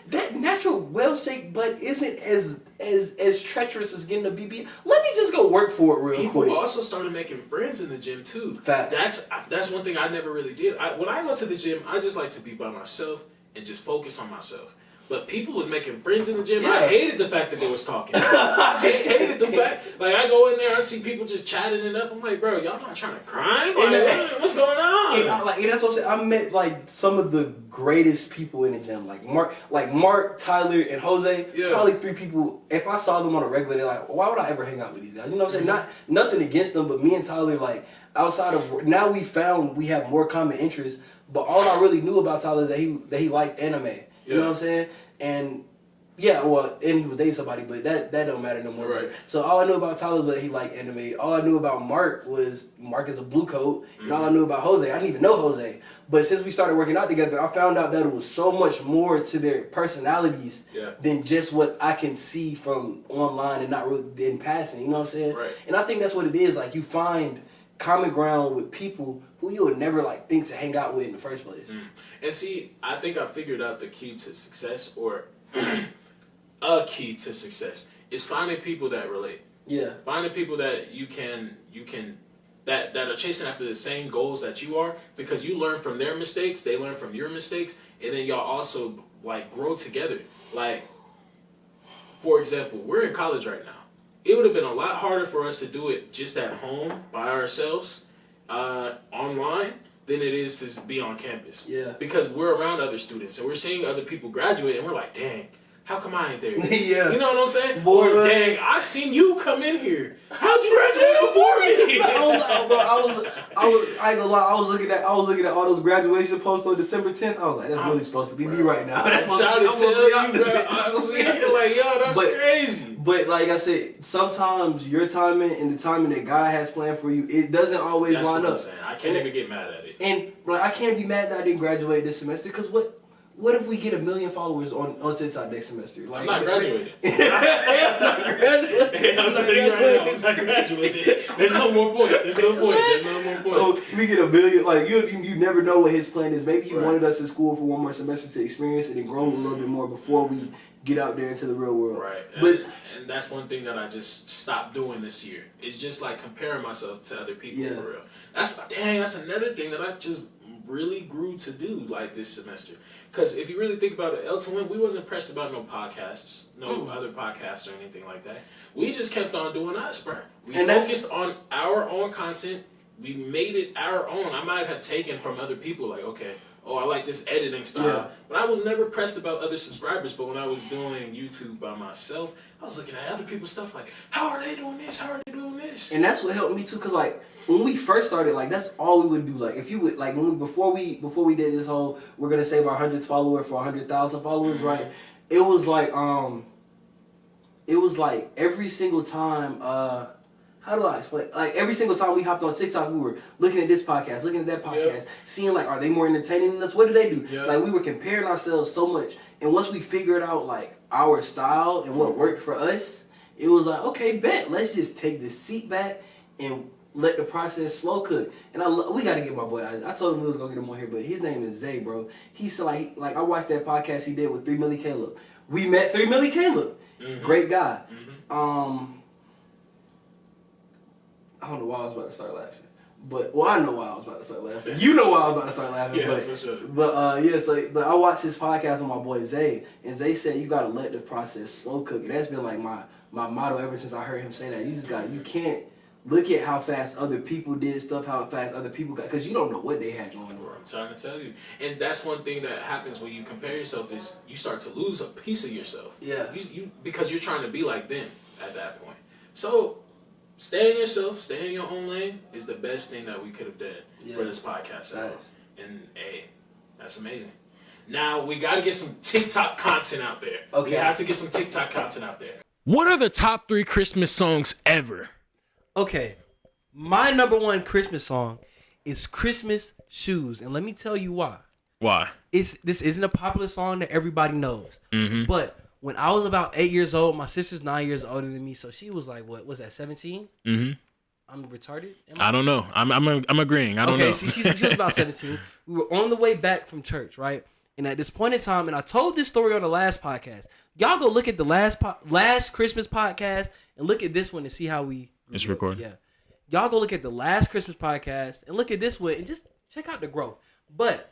That natural well-shaped butt isn't as treacherous as getting a BBL. Let me just go work for it real quick. People also started making friends in the gym too. Facts. That's one thing I never really did. When I go to the gym, I just like to be by myself and just focus on myself. But people was making friends in the gym. Yeah. I hated the fact that they was talking. I just hated the fact. Like, I go in there, I see people just chatting it up. I'm like, bro, y'all not trying to crime? What's going on? And that's what I'm saying. I met like some of the greatest people in the gym, like Mark, Tyler, and Jose. Yeah. Probably 3 people. If I saw them on a regular, they're like, why would I ever hang out with these guys? You know what I'm saying? Nothing against them, but me and Tyler, like, outside of now we have more common interests. But all I really knew about Tyler is that he liked anime. You know what I'm saying? And and he was dating somebody, but that don't matter no more. Right. So all I knew about Tyler was that he liked anime. All I knew about Mark was Mark is a blue coat. And all I knew about Jose, I didn't even know Jose. But since we started working out together, I found out that it was so much more to their personalities than just what I can see from online and not really in passing. You know what I'm saying? Right. And I think that's what it is. Like, you find common ground with people who you would never like think to hang out with in the first place. And see, I think I figured out the key to success, or a key to success, is finding people that relate. Yeah. Finding people that you can that are chasing after the same goals that you are, because you learn from their mistakes, they learn from your mistakes, and then y'all also like grow together. Like, for example, we're in college right now. It would have been a lot harder for us to do it just at home by ourselves, online, than it is to be on campus. Yeah. Because we're around other students and we're seeing other people graduate, and we're like, dang, how come I ain't there? Yeah. You know what I'm saying? Boy, or dang, I seen you come in here. How'd you graduate before me. I ain't gonna lie. I was looking at all those graduation posts on December 10th. I was like, that's really supposed to be me right now. That's I'm trying to tell you, bro. I'm saying, like, yo, that's crazy. But like I said, sometimes your timing and the timing that God has planned for you, it doesn't always That's line what I'm up. saying. I can't even get mad at it. And like, I can't be mad that I didn't graduate this semester, because what if we get 1 million followers on TikTok next semester? Like, I'm not graduating. I'm not graduating. I'm telling you right now, I'm not graduating. There's no more point. There's no more point. Oh, we get 1 million. Like, you never know what his plan is. Maybe he Right. wanted us in school for one more semester to experience it and grow a little bit more before we get out there into the real world. Right. But And that's one thing that I just stopped doing this year. It's just like comparing myself to other people for real. That's another thing that I just really grew to do like this semester. Because if you really think about it, L2M, we wasn't pressed about no podcasts, other podcasts or anything like that. We just kept on doing us, bro. We focused on our own content. We made it our own. I might have taken from other people, like, okay, oh, I like this editing style. But I was never pressed about other subscribers. But when I was doing YouTube by myself, I was looking at other people's stuff like, how are they doing this? How are they doing this? And that's what helped me too, cause like when we first started, like that's all we would do. Like if you would like before we did this whole we're gonna save our 100th follower for 100,000 followers, right? It was like every single time. How do I explain? Like every single time we hopped on TikTok, we were looking at this podcast, looking at that podcast, seeing like, are they more entertaining than us? What do they do? Like we were comparing ourselves so much, and once we figured out like our style and what worked for us, it was like, okay, bet, let's just take this seat back and let the process slow cook. And we got to get my boy. I told him we was gonna get him on here, but his name is Zay, bro. He's like I watched that podcast he did with 3 Milli Caleb. We met 3 Milli Caleb, great guy. I don't know why I was about to start laughing. But, I know why I was about to start laughing. You know why I was about to start laughing. Yeah, but, for sure. But I watched his podcast with my boy Zay, and Zay said you got to let the process slow cook. And that's been like my motto ever since I heard him say that. You can't look at how fast other people did stuff, how fast other people got, because you don't know what they had going on. I'm trying to tell you. And that's one thing that happens when you compare yourself is you start to lose a piece of yourself. Yeah. You because you're trying to be like them at that point. So, stay in yourself, stay in your own lane is the best thing that we could have done for this podcast. Nice. And hey, that's amazing. Now we got to get some TikTok content out there. Okay. We have to get some TikTok content out there. What are the top 3 Christmas songs ever? Okay, my number 1 Christmas song is Christmas Shoes, and let me tell you why. Why? This isn't a popular song that everybody knows, Mm-hmm. but when I was about 8 years old, my sister's 9 years older than me, so she was like, what was that, 17? Mm-hmm. I'm retarded? I don't know. I'm agreeing. I don't know. Okay, she was about 17. We were on the way back from church, right? And at this point in time, and I told this story on the last podcast. Y'all go look at the last Christmas podcast and look at this one and see how we... It's recorded. Yeah. Y'all go look at the last Christmas podcast and look at this one and just check out the growth. But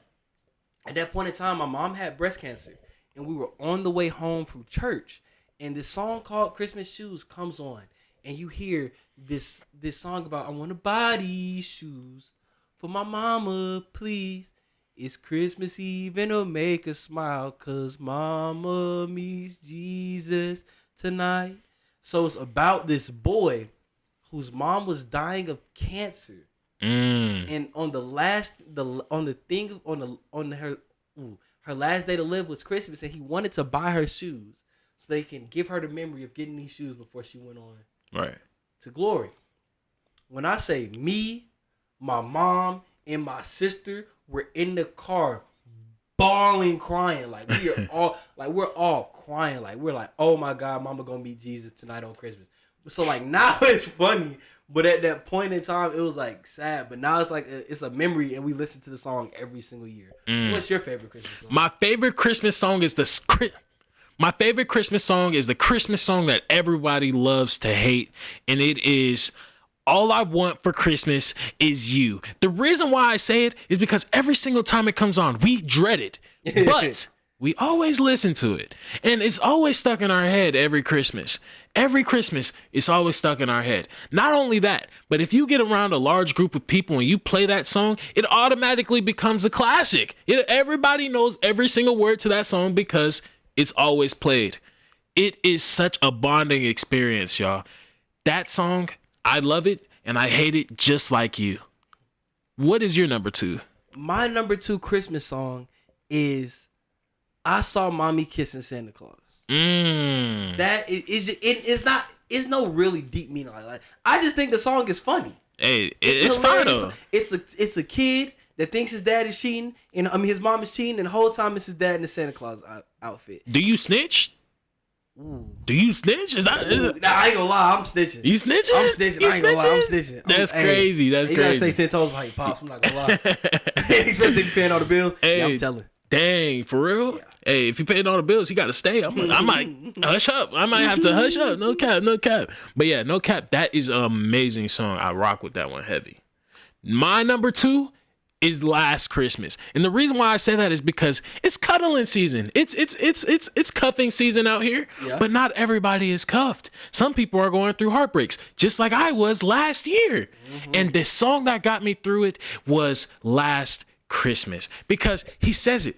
at that point in time, my mom had breast cancer. And we were on the way home from church. And this song called Christmas Shoes comes on. And you hear this song about, I want to buy these shoes for my mama, please. It's Christmas Eve and it'll make her smile, 'cause mama meets Jesus tonight. So it's about this boy whose mom was dying of cancer. And on her last day to live was Christmas, and he wanted to buy her shoes so they can give her the memory of getting these shoes before she went on to glory. When I say me, my mom, and my sister were in the car bawling, crying. Like we're all crying. Like we're like, oh my God, mama gonna meet Jesus tonight on Christmas. So like now it's funny, but at that point in time it was like sad. But now it's like it's a memory, and we listen to the song every single year. What's your favorite Christmas song? My favorite Christmas song is the Christmas song that everybody loves to hate, and it is All I Want for Christmas Is You. The reason why I say it is because every single time it comes on, we dread it, but we always listen to it, and it's always stuck in our head every Christmas. Every Christmas, it's always stuck in our head. Not only that, but if you get around a large group of people and you play that song, it automatically becomes a classic. Everybody knows every single word to that song because it's always played. It is such a bonding experience, y'all. That song, I love it. and I hate it just like you. What is your number 2? My number 2 Christmas song is "I Saw Mommy Kissing Santa Claus." That it's not. It's no really deep meaning like that. I just think the song is funny. Hey, it's fine though. It's a kid that thinks his dad is cheating, and his mom is cheating, and the whole time it's his dad in the Santa Claus outfit. Do you snitch? Ooh. Do you snitch? Is that? Nah, I ain't gonna lie, I'm snitching. You snitching? I'm snitching. I ain't gonna lie, I'm snitching. That's crazy. That's you crazy. You gotta stay 10 toes behind your pops. I'm not gonna lie. Especially if you're paying all the bills. Hey, yeah, I'm telling. Dang, for real? Yeah. Hey, if you paying all the bills, you gotta stay. I might hush up. I might have to hush up. No cap, no cap. But yeah, no cap. That is an amazing song. I rock with that one heavy. My number 2 is Last Christmas. And the reason why I say that is because it's cuddling season. It's cuffing season out here. Yeah. But not everybody is cuffed. Some people are going through heartbreaks, just like I was last year. Mm-hmm. And the song that got me through it was Last Christmas, because he says it.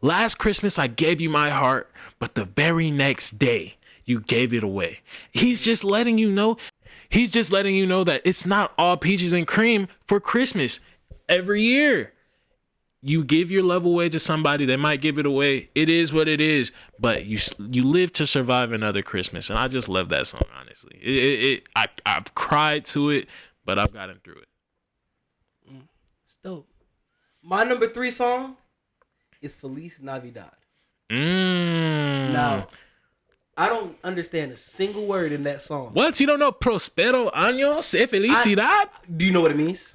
Last Christmas I gave you my heart, but the very next day you gave it away. He's just letting you know that it's not all peaches and cream for Christmas. Every year you give your love away to somebody, they might give it away. It is what it is, but you live to survive another Christmas. And I just love that song, honestly. I've cried to it, but I've gotten through it. It's dope. My number 3 song is Feliz Navidad. Now, I don't understand a single word in that song. What? You don't know Prospero Años e Felicidad? Do you know what it means?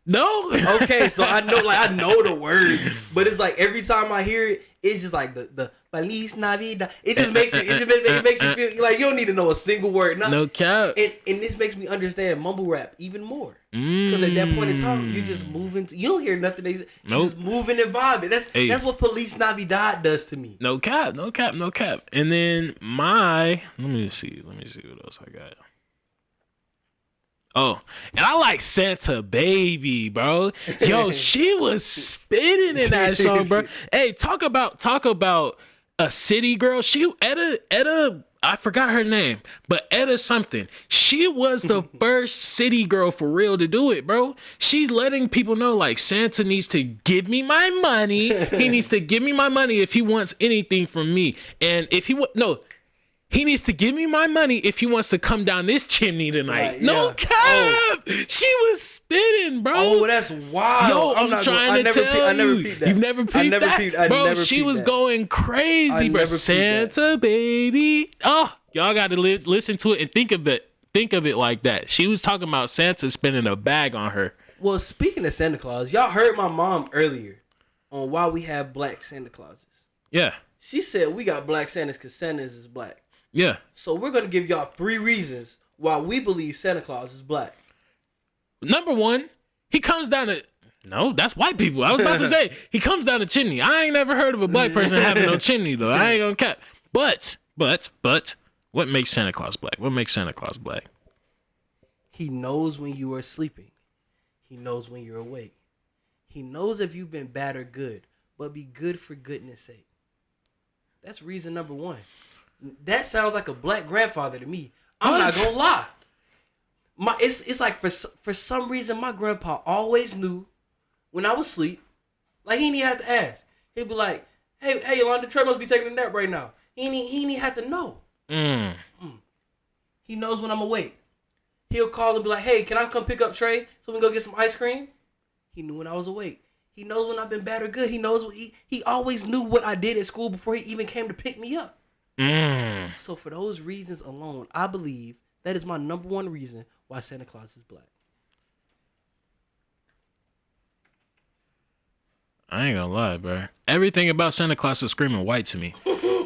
No. Okay, so I know the word, but it's like every time I hear it, it's just like the Feliz Navidad. It just makes you feel like you don't need to know a single word. No cap. And this makes me understand mumble rap even more. Because at that point in time, you just moving. You don't hear nothing. You just moving and vibing. That's what Feliz Navidad does to me. No cap. And then let me see what else I got. Oh, and I like Santa Baby, bro. Yo, she was spitting in that song, bro. Hey, talk about a city girl. She Etta, I forgot her name, but Etta something. She was the first city girl for real to do it, bro. She's letting people know like Santa needs to give me my money. He needs to give me my money if he wants anything from me, and if he he needs to give me my money if he wants to come down this chimney tonight. Right, yeah. No cap. Oh. She was spitting, bro. Oh, that's wild. Yo, I'm trying to tell you. I never peeped that. You've never peeped that? Bro, she was going crazy, bro. Santa Baby. Oh, y'all got to listen to it and think of it like that. She was talking about Santa spending a bag on her. Well, speaking of Santa Claus, y'all heard my mom earlier on why we have black Santa Clauses. Yeah. She said we got black Santas because Santas is black. Yeah. So we're going to give y'all 3 reasons why we believe Santa Claus is black. Number 1, he comes down to... No, that's white people. I was about to say, he comes down the chimney. I ain't never heard of a black person having no chimney, though. I ain't gonna cap. But, what makes Santa Claus black? What makes Santa Claus black? He knows when you are sleeping. He knows when you're awake. He knows if you've been bad or good, but be good for goodness sake. That's reason number 1. That sounds like a black grandfather to me. I'm not gonna lie. It's like for some reason my grandpa always knew when I was asleep. Like he didn't even have to ask. He'd be like, "Hey, Yolanda, Trey must be taking a nap right now." He didn't even have to know. He knows when I'm awake. He'll call and be like, "Hey, can I come pick up Trey so we can go get some ice cream?" He knew when I was awake. He knows when I've been bad or good. He knows he always knew what I did at school before he even came to pick me up. So for those reasons alone, I believe that is my number 1 reason why Santa Claus is black. I ain't gonna lie, bro. Everything about Santa Claus is screaming white to me.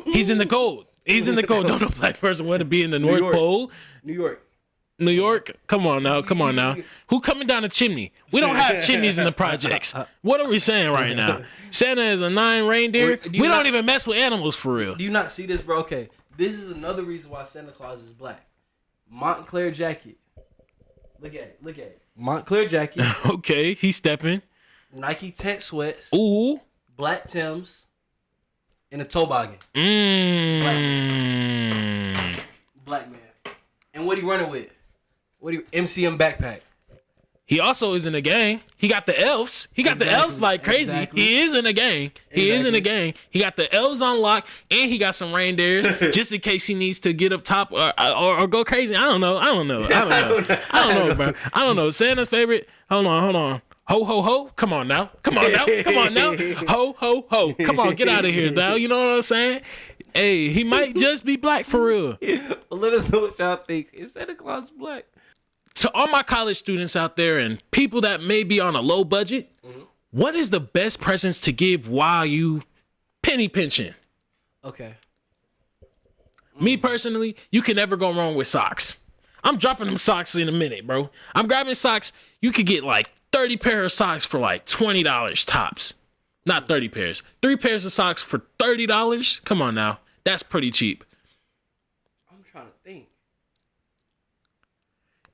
He's in the cold. Don't no black person want to be in the North Pole. New York? Come on now. Who coming down the chimney? We don't have chimneys in the projects. What are we saying right now? Santa is a 9 reindeer. We don't even mess with animals for real. Do you not see this, bro? Okay, this is another reason why Santa Claus is black. Montclair jacket. Look at it. Montclair jacket. Okay, he's stepping. Nike tent sweats. Ooh. Black Timbs. And a toboggan. Black man. And what he running with? What do you MCM backpack? He also is in a gang. He got the elves. He got the elves like crazy. Exactly. He is in a gang. He is in a gang. He got the elves on lock, and he got some reindeers just in case he needs to get up top or go crazy. I don't know, bro. I don't know. Santa's favorite. Hold on. Ho ho ho. Come on now. Ho ho ho. Come on, get out of here, now. You know what I'm saying? Hey, he might just be black for real. Well, let us know what y'all think. Is Santa Claus black? To all my college students out there and people that may be on a low budget, what is the best presents to give while you penny pinching? Okay. Me personally, you can never go wrong with socks. I'm dropping them socks in a minute, bro. I'm grabbing socks. You could get like 30 pair of socks for like $20 tops. Not 30 pairs. 3 pairs of socks for $30? Come on now. That's pretty cheap. I'm trying to think.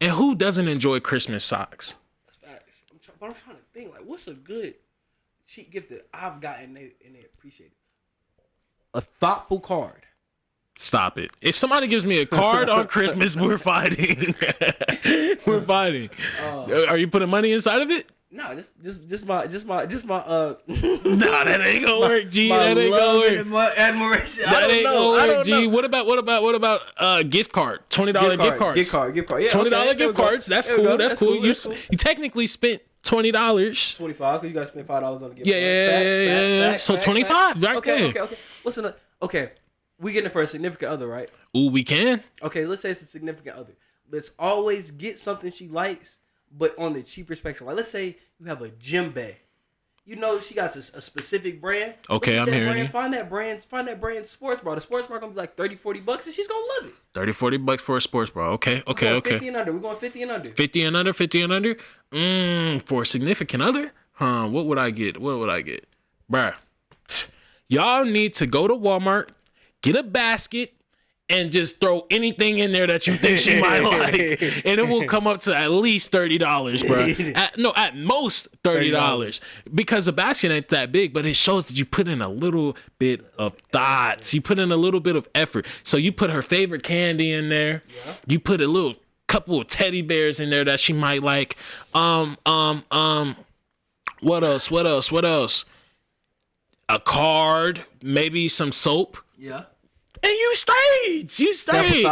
And who doesn't enjoy Christmas socks? That's facts. I'm trying to think. Like, what's a good cheap gift that I've gotten and they appreciate it? A thoughtful card. Stop it. If somebody gives me a card on Christmas, we're fighting. We're fighting. Are you putting money inside of it? No, just my Nah, that ain't gonna work, G. my That ain't gonna love work. and my admiration. That ain't gonna work, G. Know. What about gift card? $20 gift cards. Gift card. Yeah, $20 okay, gift cards. That's cool. That's cool. You cool. technically spent $20. 25 because you got to spend $5 on the gift Yeah. card. So 25 right there. Okay. What's another? Okay, we getting it for a significant other, right? Ooh, we can. Okay, let's say it's a significant other. Let's always get something she likes, but on the cheaper spectrum. Like, let's say you have a gym bag. You know she got a specific brand. Okay, I'm hearing you. Find that brand sports bra. The sports bra gonna be like $30-$40 and she's gonna love it. $30-$40 for a sports bra. Okay. 50 and under. We're going 50 and under. 50 and under. For a significant other? What would I get? Bruh. Y'all need to go to Walmart, get a basket, and just throw anything in there that you think she might like. And it will come up to at least $30, bro. At most $30. Because the basket ain't that big, but it shows that you put in a little bit of thoughts. You put in a little bit of effort. So you put her favorite candy in there. Yeah. You put a little couple of teddy bears in there that she might like. What else? A card, maybe some soap. Yeah. And you stayed. You stayed.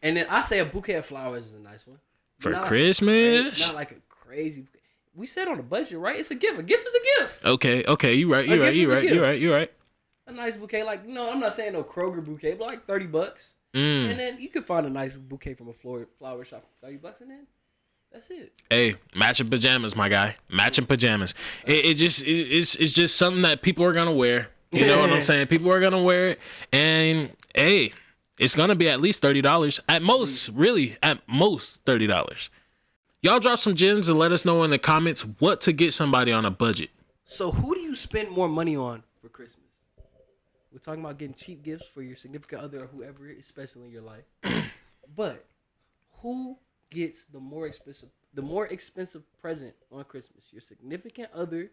And then I say a bouquet of flowers is a nice one. For Christmas? Not like a crazy bouquet. We said on a budget, right? It's a gift. A gift is a gift. Okay. You're right. A nice bouquet, like, I'm not saying no Kroger bouquet, but like $30. And then you could find a nice bouquet from a flower shop for $30, and then that's it. Hey, matching pajamas, my guy. Matching pajamas. It's just something that people are gonna wear. You know what I'm saying? People are gonna wear it, and hey, it's gonna be at least $30 at most. Really, at most $30. Y'all drop some gems and let us know in the comments what to get somebody on a budget. So, who do you spend more money on for Christmas? We're talking about getting cheap gifts for your significant other or whoever, especially in your life. But who gets the more expensive present on Christmas? Your significant other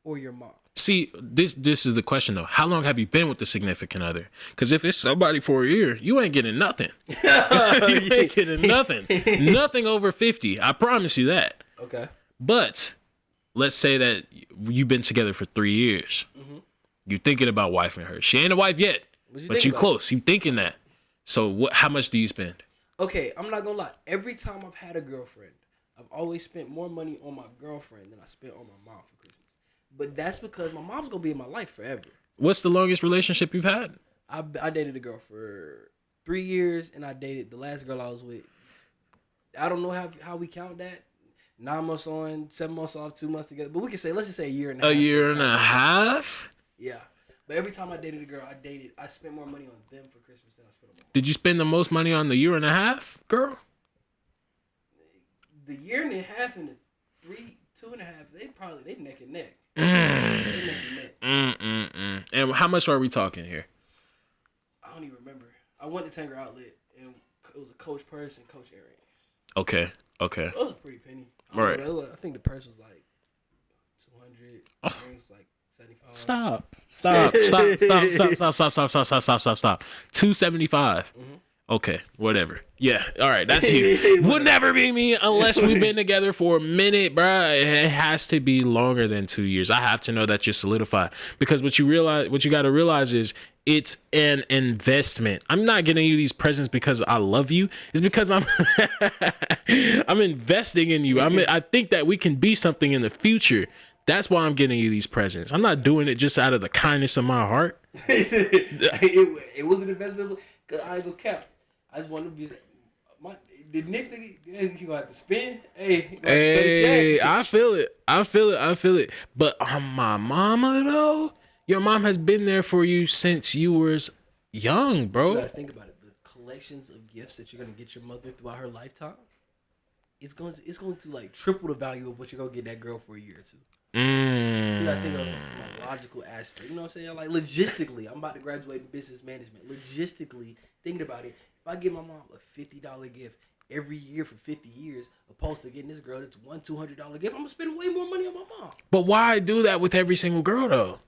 or your mom? See, this is the question though. How long have you been with the significant other? Because if it's somebody for a year, you ain't getting nothing. You ain't getting nothing. Nothing over 50. I promise you that. Okay. But let's say that you've been together for 3 years. Mm-hmm. You're thinking about wifing her. She ain't a wife yet, but you close. You thinking that. So how much do you spend? Okay, I'm not gonna lie. Every time I've had a girlfriend, I've always spent more money on my girlfriend than I spent on my mom for Christmas. But that's because my mom's gonna be in my life forever. What's the longest relationship you've had? I dated a girl for 3 years, and I dated the last girl I was with. I don't know how we count that. 9 months on, 7 months off, 2 months together. But we can say, let's just say a year and a half. A year and a half? Yeah. But every time I dated a girl, I spent more money on them for Christmas than I spent on my mom. Did you spend the most money on the year and a half, girl? The year and a half and the 2.5, they neck and neck. And how much are we talking here? I don't even remember. I went to Tanger Outlet, and it was a Coach purse and Coach earrings. Okay. It was a pretty penny. Right. I think the purse was like 200. Earrings like 75. Stop. $275. Okay, whatever. Yeah, all right, that's you. Would never be me unless we've been together for a minute, bruh. It has to be longer than 2 years. I have to know that you're solidified, because what you got to realize is it's an investment. I'm not getting you these presents because I love you. It's because I'm I'm investing in you. I think that we can be something in the future. That's why I'm getting you these presents. I'm not doing it just out of the kindness of my heart. it was an investment because I ain't gonna cap. I just want to be the next thing you gonna have to spend. Hey, I feel it. But my mama though, your mom has been there for you since you was young, bro. You gotta think about it. The collections of gifts that you're gonna get your mother throughout her lifetime, it's going to like triple the value of what you're gonna get that girl for a year or two. So you gotta think of it from a logical aspect. You know what I'm saying? Like logistically, I'm about to graduate in business management. Logistically, thinking about it, if I give my mom a $50 gift every year for 50 years, opposed to getting this girl that's $200 gift, I'm gonna spend way more money on my mom. But why do that with every single girl though?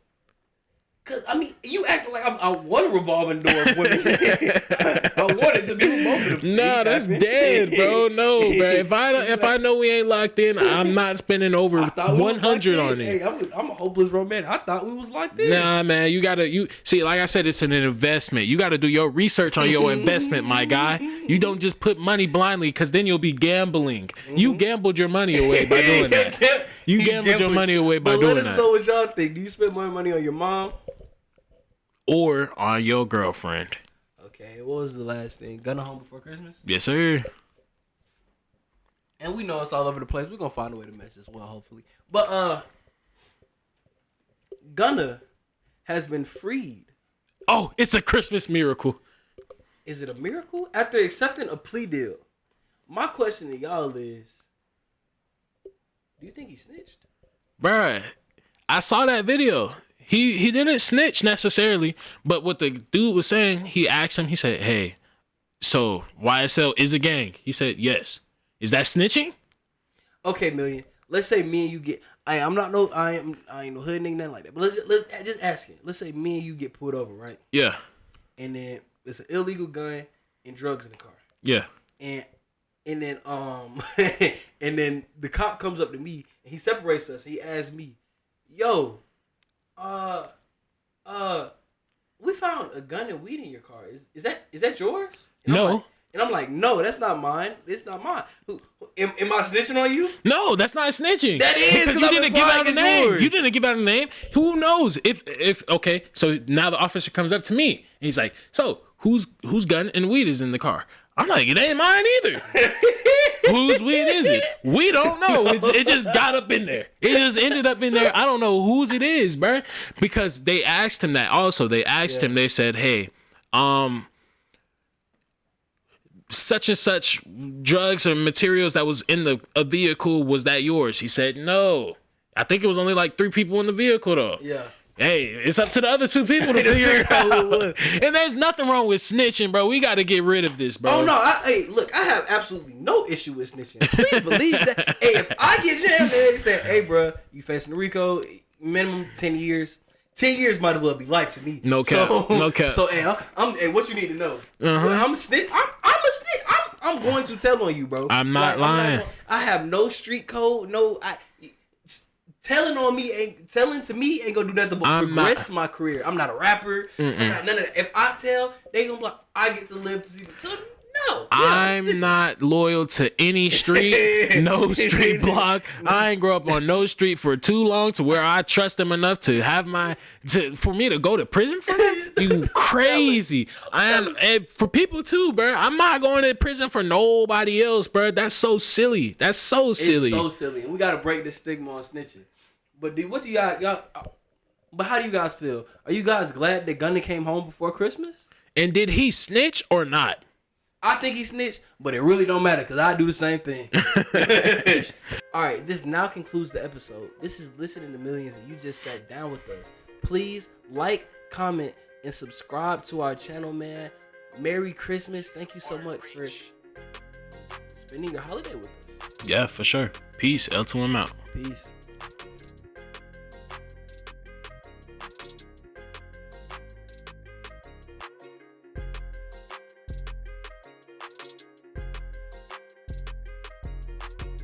Cause I mean, you acting like I want a revolving door of women. I want it to be both of them. Nah, that's dead, bro. No, bro. If I know we ain't locked in, I'm not spending over 100 on it. Hey, I'm a hopeless romantic. I thought we was locked in. Nah, man. You see, like I said, it's an investment. You got to do your research on your investment, my guy. You don't just put money blindly, because then you'll be gambling. You gambled your money away by doing that. You gambled your money away by doing that. Let us know what y'all think. Do you spend more money on your mom? Or on your girlfriend? Okay, what was the last thing? Gunna home before Christmas? Yes, sir. And we know it's all over the place. We're gonna find a way to match this well, hopefully. But Gunna has been freed. Oh, it's a Christmas miracle. Is it a miracle? After accepting a plea deal, my question to y'all is, do you think he snitched? Bruh, I saw that video. He didn't snitch necessarily, but what the dude was saying, he asked him, he said, hey, so YSL is a gang? He said, yes. Is that snitching? Okay, Million. Let's say me and you get, I ain't no hood nigga, nothing like that. But let's just ask it. Let's say me and you get pulled over, right? Yeah. And then there's an illegal gun and drugs in the car. Yeah. And then and then the cop comes up to me and he separates us. He asks me, yo, we found a gun and weed in your car. Is that yours? And no. I'm like, no, that's not mine. It's not mine. Am I snitching on you? No, that's not snitching. That is because you didn't give out a name. Yours. You didn't give out a name. Who knows? If okay, so now the officer comes up to me and he's like, so whose gun and weed is in the car? I'm like, it ain't mine either. Whose weed is it? We don't know. It just got up in there. It just ended up in there. I don't know whose it is, bro. Because they asked him that also. They asked him, they said, hey, such and such drugs or materials that was in a vehicle, was that yours? He said, no. I think it was only like 3 people in the vehicle though. Yeah. Hey, it's up to the other 2 people to figure it out. And there's nothing wrong with snitching, bro. We got to get rid of this, bro. Oh, no. Look, I have absolutely no issue with snitching. Please believe that. Hey, if I get jammed, they say, hey, bro, you facing the RICO, minimum 10 years. 10 years might as well be life to me. No cap. No cap. So, hey, hey, what you need to know. I'm a snitch. I'm a snitch. I'm going to tell on you, bro. I'm not lying. I have no street code. Telling to me ain't gonna do nothing but progress my career. I'm not a rapper. I'm not none of that. If I tell, they gonna be like, I get to live to see the no. I'm not loyal to any street, no street block. I ain't grow up on no street for too long to where I trust them enough to have for me to go to prison for them. You crazy. I am for people too, bro. I'm not going to prison for nobody else, bro. That's so silly. That's so silly. It's so silly. And we gotta break this stigma on snitching. But what do y'all? But how do you guys feel? Are you guys glad that Gunna came home before Christmas? And did he snitch or not? I think he snitched, but it really don't matter because I do the same thing. All right, this now concludes the episode. This is Listening to Millions, and you just sat down with us. Please like, comment, and subscribe to our channel, man. Merry Christmas. Thank you so much for spending your holiday with us. Yeah, for sure. Peace. L2M out. Peace.